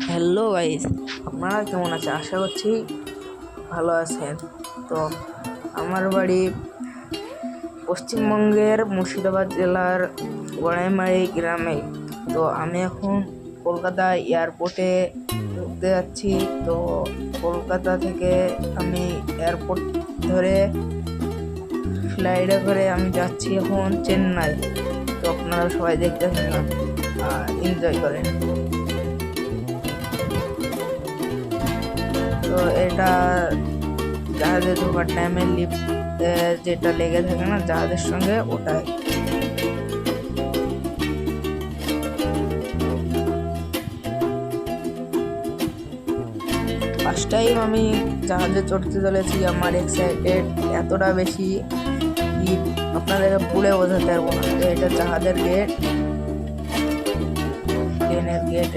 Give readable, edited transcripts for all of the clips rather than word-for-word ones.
Hello guys, আপনারা কেমন আছেন? আশা করছি ভালো আছেন। তো আমার বাড়ি পশ্চিমবঙ্গের মুর্শিদাবাদ জেলার গড়াইমারি গ্রামে। তো আমি এখন কলকাতা এয়ারপোর্টে ঢুকতে যাচ্ছি। তো কলকাতা থেকে আমি এয়ারপোর্ট ধরে ফ্লাইটে করে আমি যাচ্ছি এখন চেন্নাই। তো আপনারা সবাই দেখতে থাকুন আর এনজয় করেন। তো এটা জাহাজে ঢোকার টাইমে লিফট যেটা লেগে থাকে না জাহাজের সঙ্গে, ওটাই। ফার্স্ট টাইম আমি জাহাজে চড়তে চলেছি, আমার এক্সাইটেড এতটা বেশি কি আপনাদেরকে পুরো বোঝাতে পারবো না। তো এটা জাহাজের গেট, প্লেনের গেট,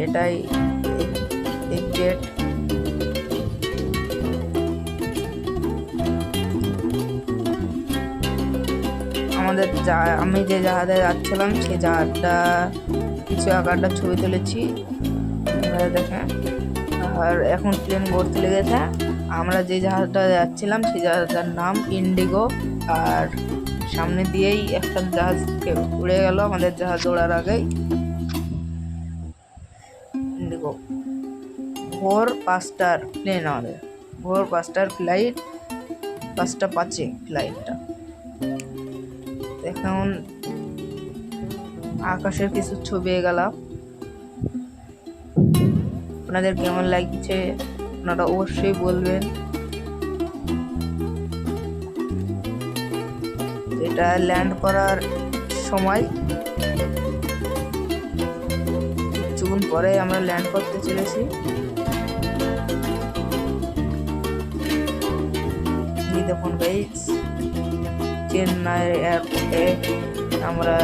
এটাই গেট। আমি যে জাহাজে যাচ্ছিলাম সেই জাহাজটা কিছু আকারটা ছবি তুলেছি দেখেন। আর এখন প্লেন গড়তে লেগেছে। আমরা যে জাহাজটা যাচ্ছিলাম সেই জাহাজটার নাম ইন্ডিগো। আর সামনে দিয়েই একটা জাহাজ উড়ে গেল আমাদের জাহাজ ওড়ার আগেই। ইন্ডিগো ভোর 5টার প্লেন, আমাদের ভোর 5টার ফ্লাইট, 5টা 5-এ ফ্লাইটটা। এখন আকাশের কিছু ছবি গেলাম, আপনাদের কেমন লাগছে আপনারা অবশ্যই বলবেন। এটা ল্যান্ড করার সময়, কিছুক্ষণ পরে আমরা ল্যান্ড করতে চলেছি। দেখুন গাইস, চেন্নাই এয়ারপোর্টে আমরা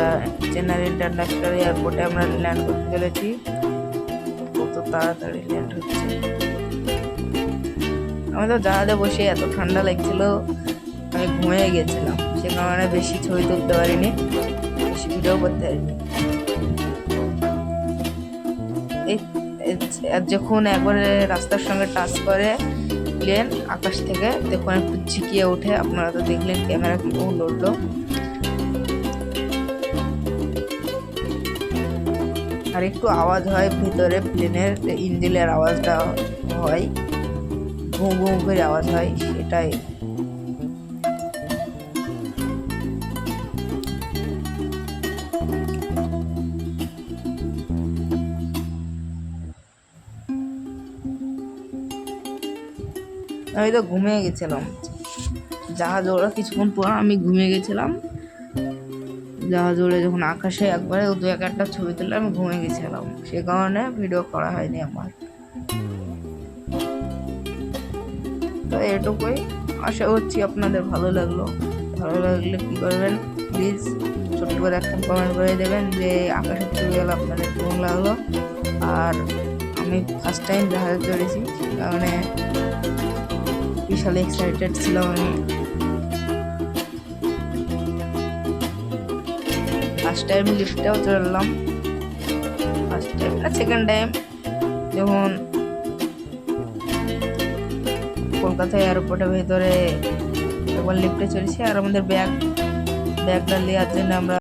চেন্নাই ইন্টারন্যাশনাল এয়ারপোর্টে আমরা ল্যান্ড করতে চলেছি। কত তাড়াতাড়ি ল্যান্ড হচ্ছে। আমি তো জাহাজে বসে এত ঠান্ডা লাগছিল, আমি ঘুমিয়ে গেছিলাম, সে কারণে বেশি ছবি তুলতে পারিনি, বেশি ভিডিও করতে পারিনি। যখন একবারে রাস্তার সঙ্গে টাচ করে প্লেন আকাশ থেকে, দেখুন একটু ঝিকিয়ে ওঠে। আপনারা তো দেখলেন ক্যামেরা কিরকম লড়লো। আর একটু আওয়াজ হয় ভিতরে, প্লেনের ইঞ্জিনের আওয়াজটা হয়, ঘু ঘু করে আওয়াজ হয়, সেটাই। আমি তো ঘুমিয়ে গেছিলাম, জাহাজ ওরা কিছুক্ষণ পর আমি ঘুমিয়ে গেছিলাম। জাহাজ ওড়ে যখন আকাশে একবারে 2-1টা ছবি তুলে আমি ঘুমিয়ে গেছিলাম, সে কারণে ভিডিও করা হয়নি আমার। তো এটুকুই, আশা করছি আপনাদের ভালো লাগলো। ভালো লাগলে কি করবেন, প্লিজ ছোট্ট করে একটা কমেন্ট করে দেবেন যে আকাশের ছবিগুলো আপনাদের কেমন লাগলো। আর আমি ফার্স্ট টাইম জাহাজে চড়েছি, সে কারণে বিশাল এক্সাইটেড ছিলাম আমি। ফার্স্ট টাইম লিফটেও চড়লাম, ফার্স্ট টাইম না সেকেন্ড টাইম, যখন কলকাতা এয়ারপোর্টের ভেতরে একবার লিফটে চড়েছি। আর আমাদের ব্যাগটা নেওয়ার জন্য আমরা